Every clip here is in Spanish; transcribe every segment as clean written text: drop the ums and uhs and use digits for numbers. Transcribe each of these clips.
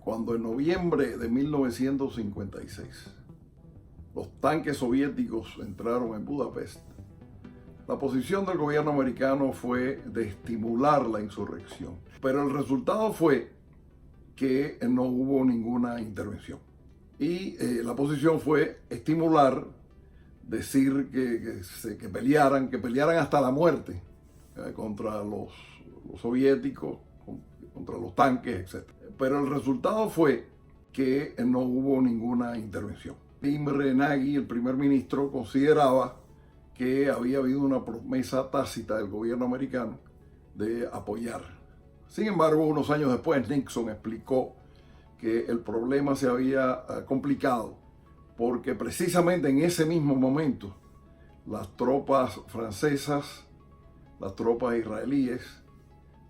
cuando en noviembre de 1956 los tanques soviéticos entraron en Budapest, la posición del gobierno americano fue de estimular la insurrección, pero el resultado fue que no hubo ninguna intervención. Y la posición fue estimular, decir que pelearan hasta la muerte contra los soviéticos, contra los tanques, etc. Pero el resultado fue que no hubo ninguna intervención. Imre Nagy, el primer ministro, consideraba que había habido una promesa tácita del gobierno americano de apoyar. Sin embargo, unos años después, Nixon explicó que el problema se había complicado porque precisamente en ese mismo momento las tropas francesas, las tropas israelíes,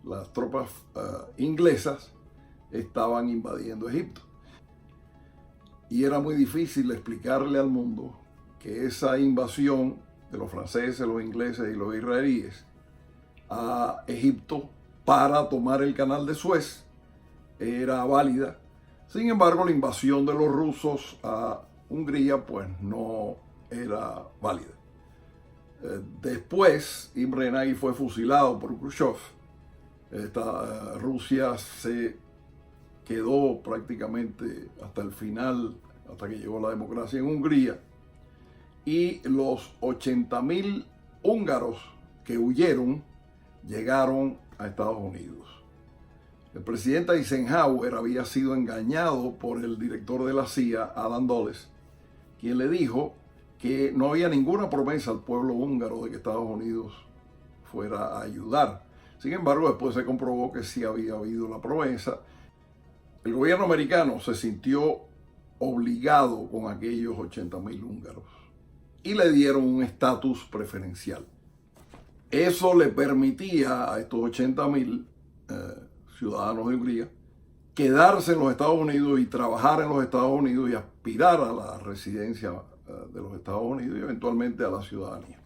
las tropas inglesas estaban invadiendo Egipto. Y era muy difícil explicarle al mundo que esa invasión de los franceses, los ingleses y los israelíes a Egipto para tomar el canal de Suez era válida. Sin embargo, la invasión de los rusos a Hungría pues no era válida. Después, Imre Nagy fue fusilado por Khrushchev. Rusia se quedó prácticamente hasta el final, hasta que llegó la democracia en Hungría, y los 80.000 húngaros que huyeron llegaron a Estados Unidos. El presidente Eisenhower había sido engañado por el director de la CIA, Alan Dulles, quien le dijo que no había ninguna promesa al pueblo húngaro de que Estados Unidos fuera a ayudar. Sin embargo, después se comprobó que sí había habido la promesa. El gobierno americano se sintió obligado con aquellos 80.000 húngaros y le dieron un estatus preferencial. Eso le permitía a estos 80.000 ciudadanos de Hungría quedarse en los Estados Unidos y trabajar en los Estados Unidos y aspirar a la residencia de los Estados Unidos y eventualmente a la ciudadanía.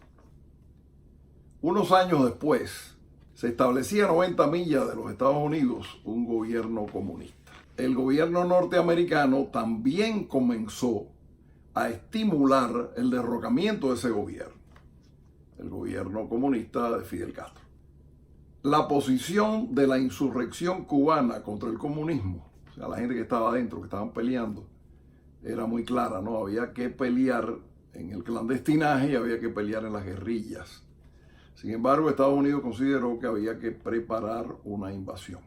Unos años después, se establecía a 90 millas de los Estados Unidos un gobierno comunista. El gobierno norteamericano también comenzó a estimular el derrocamiento de ese gobierno, el gobierno comunista de Fidel Castro. La posición de la insurrección cubana contra el comunismo, o sea, la gente que estaba adentro, que estaban peleando, era muy clara, ¿no? Había que pelear en el clandestinaje y había que pelear en las guerrillas. Sin embargo, Estados Unidos consideró que había que preparar una invasión.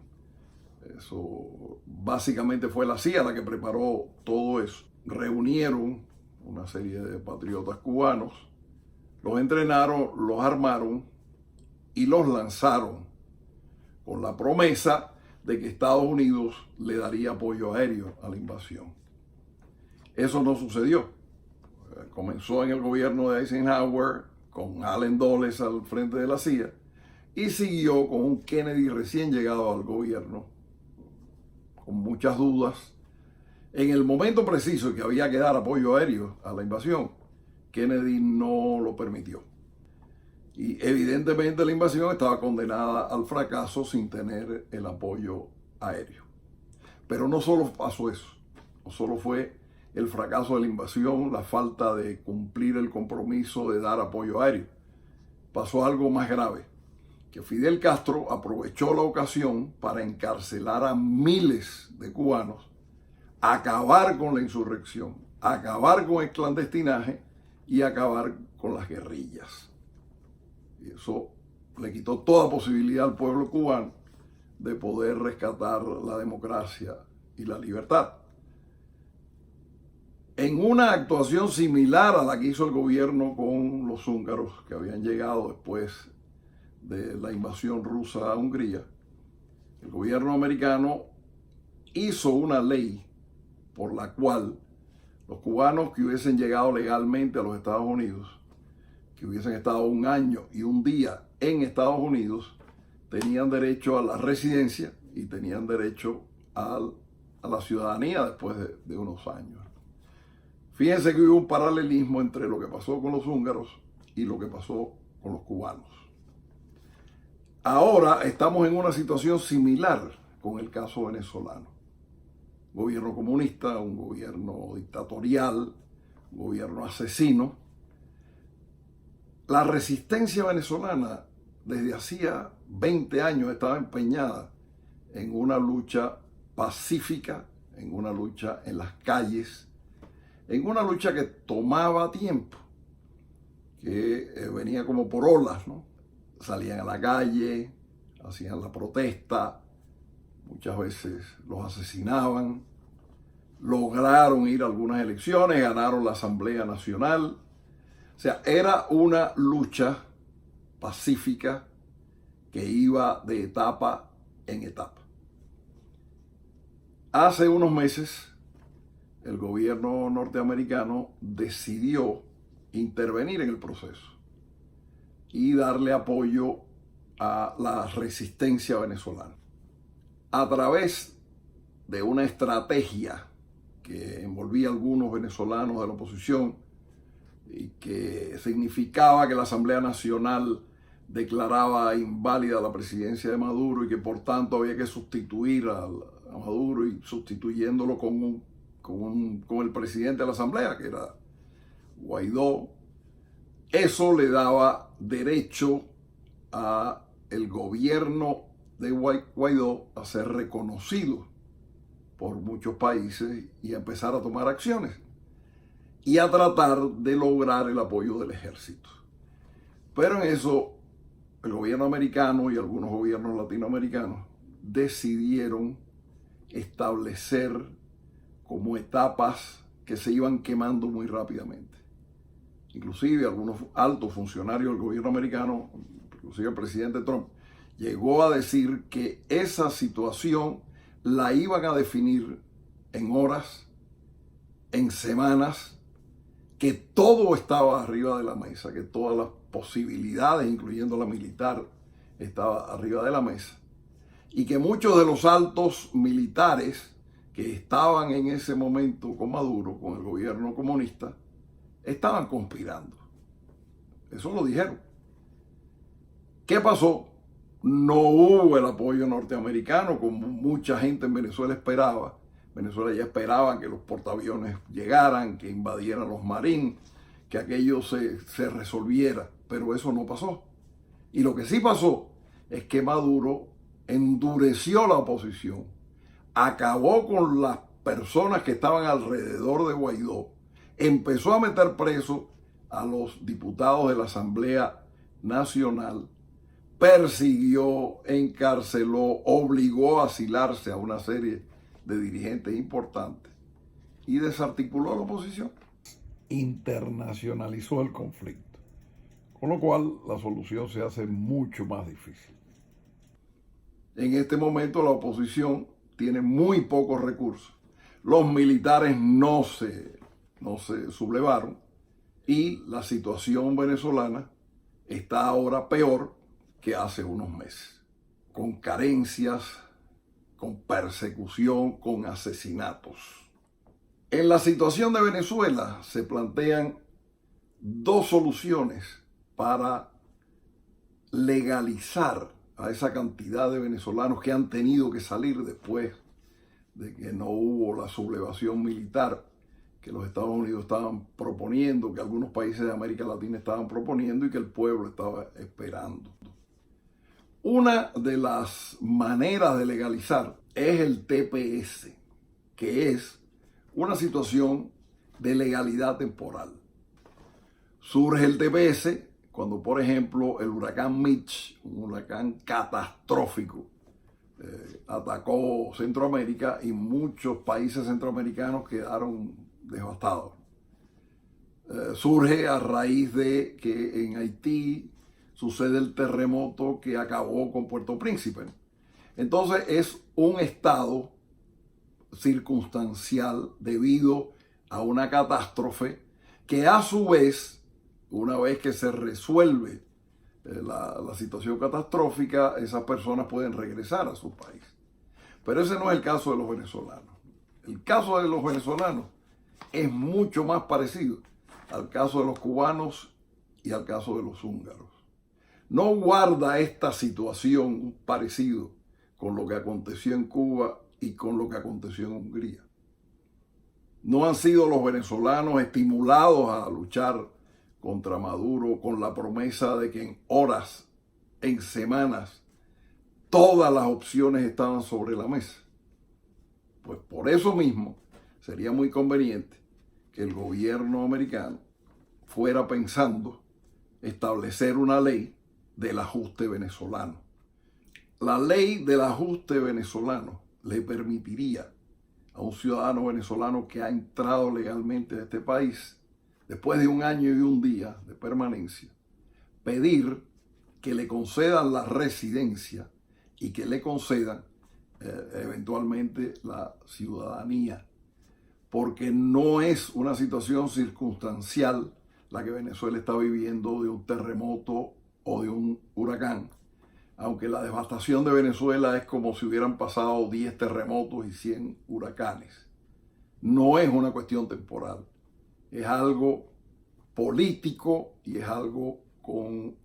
Eso básicamente fue la CIA la que preparó todo eso. Reunieron una serie de patriotas cubanos, los entrenaron, los armaron y los lanzaron con la promesa de que Estados Unidos le daría apoyo aéreo a la invasión. Eso no sucedió. Comenzó en el gobierno de Eisenhower con Allen Dulles al frente de la CIA y siguió con un Kennedy recién llegado al gobierno con muchas dudas. En el momento preciso que había que dar apoyo aéreo a la invasión, Kennedy no lo permitió. Y evidentemente la invasión estaba condenada al fracaso sin tener el apoyo aéreo. Pero no solo pasó eso, no solo fue el fracaso de la invasión, la falta de cumplir el compromiso de dar apoyo aéreo. Pasó algo más grave, que Fidel Castro aprovechó la ocasión para encarcelar a miles de cubanos, acabar con la insurrección, acabar con el clandestinaje y acabar con las guerrillas. Y eso le quitó toda posibilidad al pueblo cubano de poder rescatar la democracia y la libertad. En una actuación similar a la que hizo el gobierno con los húngaros que habían llegado después de la invasión rusa a Hungría, el gobierno americano hizo una ley por la cual los cubanos que hubiesen llegado legalmente a los Estados Unidos, que hubiesen estado un año y un día en Estados Unidos, tenían derecho a la residencia y tenían derecho a la ciudadanía después de unos años. Fíjense que hubo un paralelismo entre lo que pasó con los húngaros y lo que pasó con los cubanos. Ahora estamos en una situación similar con el caso venezolano. gobierno comunista, un gobierno dictatorial, un gobierno asesino. La resistencia venezolana desde hacía 20 años estaba empeñada en una lucha pacífica, en una lucha en las calles, en una lucha que tomaba tiempo, que venía como por olas, ¿no? Salían a la calle, hacían la protesta, muchas veces los asesinaban, lograron ir a algunas elecciones, ganaron la Asamblea Nacional. O sea, era una lucha pacífica que iba de etapa en etapa. Hace unos meses, el gobierno norteamericano decidió intervenir en el proceso y darle apoyo a la resistencia venezolana a través de una estrategia que envolvía a algunos venezolanos de la oposición y que significaba que la Asamblea Nacional declaraba inválida la presidencia de Maduro y que por tanto había que sustituir a Maduro, y sustituyéndolo con el presidente de la Asamblea, que era Guaidó. Eso le daba derecho a el gobierno de Guaidó a ser reconocido por muchos países y a empezar a tomar acciones y a tratar de lograr el apoyo del ejército. Pero en eso el gobierno americano y algunos gobiernos latinoamericanos decidieron establecer como etapas que se iban quemando muy rápidamente. Inclusive algunos altos funcionarios del gobierno americano, inclusive el presidente Trump, llegó a decir que esa situación la iban a definir en horas, en semanas, que todo estaba arriba de la mesa, que todas las posibilidades, incluyendo la militar, estaba arriba de la mesa, y que muchos de los altos militares que estaban en ese momento con Maduro, con el gobierno comunista, estaban conspirando. Eso lo dijeron. ¿Qué pasó? No hubo el apoyo norteamericano como mucha gente en Venezuela esperaba. Venezuela ya esperaba que los portaaviones llegaran, que invadieran los Marines, que aquello se resolviera, pero eso no pasó. Y lo que sí pasó es que Maduro endureció la oposición, acabó con las personas que estaban alrededor de Guaidó, empezó a meter presos a los diputados de la Asamblea Nacional, persiguió, encarceló, obligó a asilarse a una serie de dirigentes importantes y desarticuló a la oposición. Internacionalizó el conflicto, con lo cual la solución se hace mucho más difícil. En este momento la oposición tiene muy pocos recursos. Los militares no se sublevaron y la situación venezolana está ahora peor que hace unos meses, con carencias, con persecución, con asesinatos. En la situación de Venezuela se plantean dos soluciones para legalizar a esa cantidad de venezolanos que han tenido que salir después de que no hubo la sublevación militar que los Estados Unidos estaban proponiendo, que algunos países de América Latina estaban proponiendo y que el pueblo estaba esperando. Una de las maneras de legalizar es el TPS, que es una situación de legalidad temporal. Surge el TPS cuando, por ejemplo, el huracán Mitch, un huracán catastrófico, atacó Centroamérica y muchos países centroamericanos quedaron devastados. Surge a raíz de que en Haití sucede el terremoto que acabó con Puerto Príncipe. Entonces es un estado circunstancial debido a una catástrofe que a su vez, una vez que se resuelve la situación catastrófica, esas personas pueden regresar a su país. Pero ese no es el caso de los venezolanos. El caso de los venezolanos es mucho más parecido al caso de los cubanos y al caso de los húngaros. No guarda esta situación un parecido con lo que aconteció en Cuba y con lo que aconteció en Hungría. No han sido los venezolanos estimulados a luchar contra Maduro con la promesa de que en horas, en semanas, todas las opciones estaban sobre la mesa. Pues por eso mismo sería muy conveniente que el gobierno americano fuera pensando establecer una ley del ajuste venezolano. La ley del ajuste venezolano le permitiría a un ciudadano venezolano que ha entrado legalmente a este país, después de 1 año y 1 día de permanencia, pedir que le concedan la residencia y que le concedan eventualmente la ciudadanía, porque no es una situación circunstancial la que Venezuela está viviendo de un terremoto o de un huracán, aunque la devastación de Venezuela es como si hubieran pasado 10 terremotos y 100 huracanes. No es una cuestión temporal, es algo político y es algo con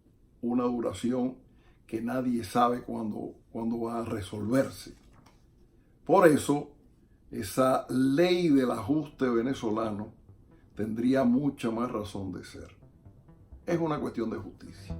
una duración que nadie sabe cuándo va a resolverse. Por eso, esa ley del ajuste venezolano tendría mucha más razón de ser. Es una cuestión de justicia.